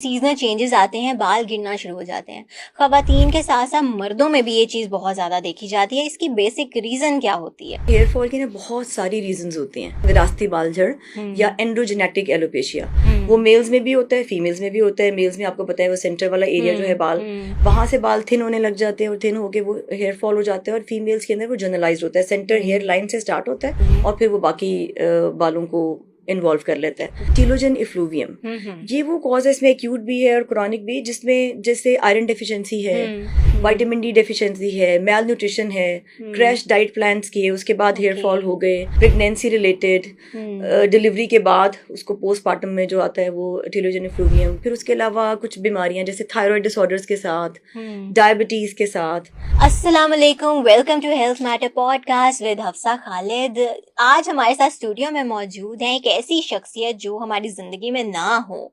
Seasonal changes आते हैं, बाल गिरना शुरू हो जाते हैं। ख़वातीन के साथ साथ मर्दों में भी ये चीज़ बहुत ज़्यादा देखी जाती है। इसकी बेसिक रीज़न क्या होती है? हेयर फॉल की ना बहुत सारी रीजंस होती हैं। विरासती बाल झड़ या एंड्रोजेनेटिक एलोपेशिया, वो मेल्स में भी होता है, फीमेल्स में भी होता है। मेल्स में आपको पता है वो सेंटर वाला एरिया जो है बाल, वहां से बाल थिन होने लग जाते हैं और थिन होके वो हेयर फॉल हो जाते हैं। और फीमेल्स के अंदर वो जनरलाइज होता है, सेंटर हेयर लाइन से स्टार्ट होता है और फिर वो बाकी बालों को इन्वॉल्व कर लेता है। टीलोजन इफ्लूवियम, ये वो कॉज है, इसमें एक्यूट भी है और क्रॉनिक भी, जिसमें जैसे आयरन डेफिशिएंसी है, विटामिन डी डेफिशिएंसी है, मेल न्यूट्रिशन है, क्रैश डाइट प्लान्स किए, उसके बाद हेयर फॉल हो गए, प्रेगनेंसी रिलेटेड, डिलीवरी के बाद उसको पोस्टमार्टम में जो आता है वो टीलोजन इफ्लूवियम। फिर उसके अलावा कुछ बीमारियां जैसे थायराइड डिसऑर्डर्स के साथ, डायबिटीज के साथ। अस्सलाम वालेकुम, welcome to health matter podcast with Hafsa Khalid. आज हमारे साथ स्टूडियो में मौजूद है एक ऐसी शख्सियत जो हमारी ज़िंदगी में ना हो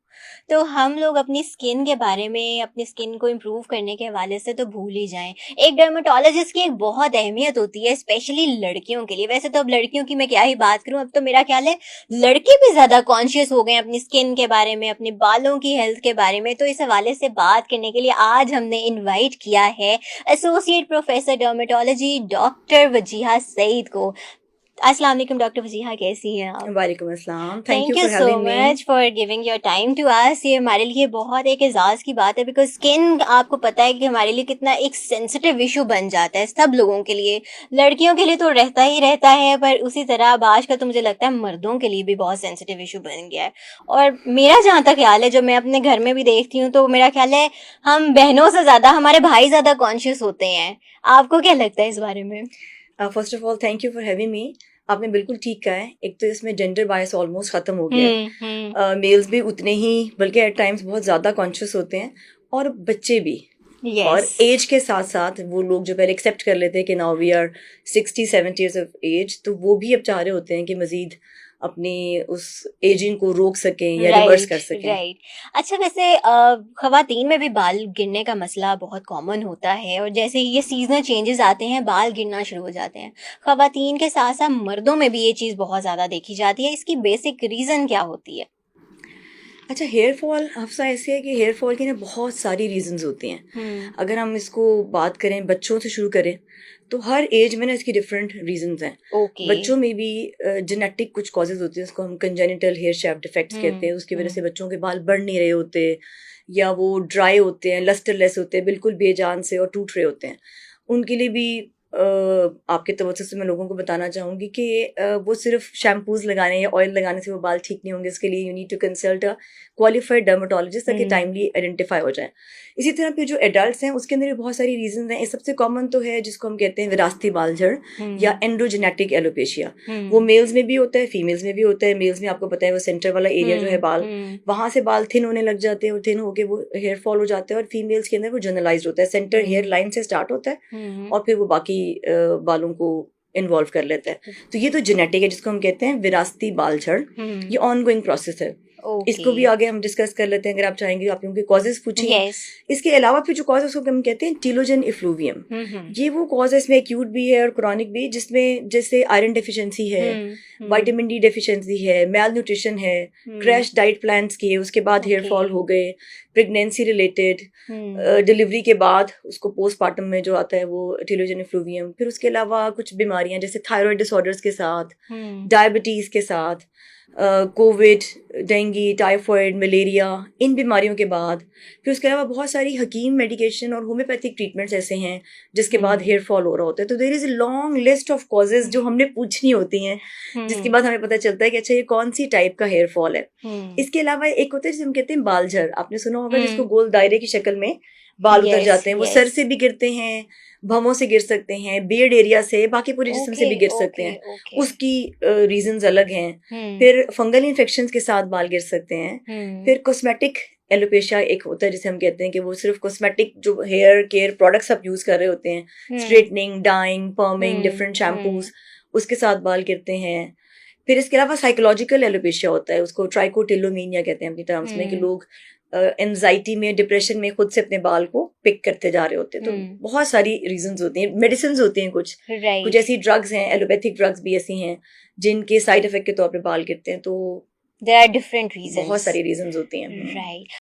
तो हम लोग अपनी स्किन के बारे में, अपनी स्किन को इम्प्रूव करने के हवाले से तो भूल ही जाएं। एक डर्मेटोलॉजिस्ट की एक बहुत अहमियत होती है, स्पेशली लड़कियों के लिए। वैसे तो अब लड़कियों की मैं क्या ही बात करूं, अब तो मेरा ख्याल है लड़के भी ज़्यादा कॉन्शियस हो गए हैं अपनी स्किन के बारे में, अपने बालों की हेल्थ के बारे में। तो इस हवाले से बात करने के लिए आज हमने इन्वाइट किया है associate professor dermatology doctor Wajiha Saeed को। अस्सलाम वालेकुम डॉक्टर वजीहा, कैसी हैं आप? वालेकुम अस्सलाम, thank you thank you for so having me. Much for giving your time to us. ये हमारे लिए बहुत एक एजाज़ की बात है, बिकॉज स्किन आपको पता है कि हमारे लिए कितना एक सेंसिटिव इशू बन जाता है, सब लोगों के लिए। लड़कियों के लिए तो रहता ही रहता है, पर उसी तरह अब आजकल तो मुझे लगता है मर्दों के लिए भी बहुत सेंसिटिव इशू बन गया है। और मेरा जहाँ तक ख्याल है, जो मैं अपने घर में भी देखती हूँ, तो मेरा ख्याल है हम बहनों से ज़्यादा हमारे भाई ज़्यादा कॉन्शियस होते हैं। आपको क्या लगता है इस बारे में? First of all thank you for having me. आपने बिल्कुल ठीक कहा है, एक तो इसमें जेंडर बायस ऑलमोस्ट खत्म हो गया है। मेल्स भी उतने ही, बल्कि एट टाइम्स बहुत ज़्यादा कॉन्शियस होते हैं, और बच्चे भी। और यस। एज के साथ साथ वो लोग जो पहले एक्सेप्ट कर लेते हैं कि now we are 60-70 years of age, तो वो भी अब चाह रहे होते हैं कि मजीद अपनी उस एजिंग को रोक सकें या रिवर्स कर सकें। राइट। अच्छा, वैसे खवातीन में भी बाल गिरने का मसला बहुत कॉमन होता है, और जैसे ही ये सीजनल चेंजेस आते हैं बाल गिरना शुरू हो जाते हैं। खवातीन के साथ साथ मर्दों में भी ये चीज़ बहुत ज़्यादा देखी जाती है। इसकी बेसिक रीज़न क्या होती है? अच्छा, हेयर फॉल हफ्सा ऐसे है कि हेयर फॉल की ना बहुत सारी रीजंस होती हैं। अगर हम इसको बात करें, बच्चों से शुरू करें, तो हर एज में ना इसकी डिफरेंट रीजंस हैं। ओके। बच्चों में भी जेनेटिक कुछ कॉजेज होती हैं, उसको हम कंजेनिटल हेयर शेफ्ट डिफेक्ट्स कहते हैं। उसकी वजह से बच्चों के बाल बढ़ नहीं रहे होते, या वो ड्राई होते हैं, लस्टरलेस होते हैं, बिल्कुल बेजान से और टूट रहे होते हैं। उनके लिए भी आपके तवज्जो से मैं लोगों को बताना चाहूँगी कि वो सिर्फ शैम्पूज लगाने या ऑयल लगाने से वो बाल ठीक नहीं होंगे। इसके लिए you need to consult a qualified dermatologist, ताकि टाइमली आइडेंटिफाई हो जाए। इसी तरह फिर जो एडल्ट्स हैं उसके अंदर भी बहुत सारी रीजंस हैं। सबसे कॉमन तो है जिसको हम कहते हैं विरासती बाल झड़ या एंड्रोजेनेटिक एलोपेशिया। वो मेल्स में भी होता है, फीमेल्स में भी होता है। मेल्स में आपको पता है वो सेंटर वाला एरिया जो है बाल, वहां से बाल थिन होने लग जाते हैं और थिन होके वो हेयर फॉल हो जाते हैं। और फीमेल्स के अंदर वो जनरलाइज होता है, सेंटर हेयर लाइन से स्टार्ट होता है और फिर वो बाकी बालों को इन्वॉल्व कर लेता है। तो ये तो जेनेटिक है, जिसको हम कहते हैं विरासती बाल झड़। ये ऑनगोइंग प्रोसेस है। इसको भी आगे हम डिस्कस कर लेते हैं अगर आप चाहेंगे। आप उनके कॉजेज पूछिए। इसके अलावा फिर जो कॉज है उसको हम कहते हैं टीलोजन इफ्लूवियम। ये वो कॉज है, इसमें एक्यूट भी है और क्रॉनिक भी, जिसमें जैसे आयरन डेफिशिएंसी है, विटामिन डी डेफिशिएंसी है, मेल न्यूट्रिशन है, क्रैश डाइट प्लान्स किए, उसके बाद हेयर फॉल हो गए, प्रेगनेंसी रिलेटेड, डिलीवरी के बाद उसको पोस्टमार्टम में जो आता है वो टीलोजन इफ्लूवियम। फिर उसके अलावा कुछ बीमारियां जैसे थायराइड डिसऑर्डर्स के साथ, डायबिटीज के साथ, कोविड, डेंगू, टाइफॉइड, मलेरिया, इन बीमारियों के बाद फिर उसके अलावा बहुत सारी हकीम मेडिकेशन और होम्योपैथिक ट्रीटमेंट्स ऐसे हैं जिसके बाद हेयर फॉल हो रहा होता है। तो there is a long list of causes जो हमने पूछनी होती हैं, जिसके बाद हमें पता चलता है कि अच्छा ये कौन सी टाइप का हेयर फॉल है। इसके अलावा एक होता है जिसे हम कहते हैं बाल झड़। आपने सुना होगा, जिसको गोल दायरे की शक्ल में बाल उतर जाते हैं। वो सर से भी गिरते हैं, भमों से गिर सकते हैं, बियर्ड एरिया से, बाकी पूरे जिस्म से भी गिर सकते हैं। उसकी रीजंस अलग हैं। फिर फंगल इन्फेक्शंस के साथ बाल गिर सकते हैं। फिर कॉस्मेटिक एलोपेशिया एक होता है जिसे हम कहते हैं कि वो सिर्फ कॉस्मेटिक जो हेयर केयर प्रोडक्ट्स आप यूज कर रहे होते हैं, straightening, dyeing, perming, different shampoos, उसके साथ बाल गिरते हैं। फिर इसके अलावा साइकोलॉजिकल एलोपेशिया होता है, उसको ट्राइकोटिलोमीनिया कहते हैं अपनी टर्म्स में, कि लोग एंजाइटी में, डिप्रेशन में खुद से अपने बाल को पिक करते जा रहे होते हैं। तो बहुत सारी रीजंस होती हैं, मेडिसिन होती हैं, कुछ ऐसी ड्रग्स हैं, एलोपैथिक ड्रग्स भी ऐसी हैं जिनके साइड इफेक्ट के तौर पे बाल गिरते हैं। तो देयर आर डिफरेंट रीजंस, बहुत सारी रीजंस होती हैं। राइट।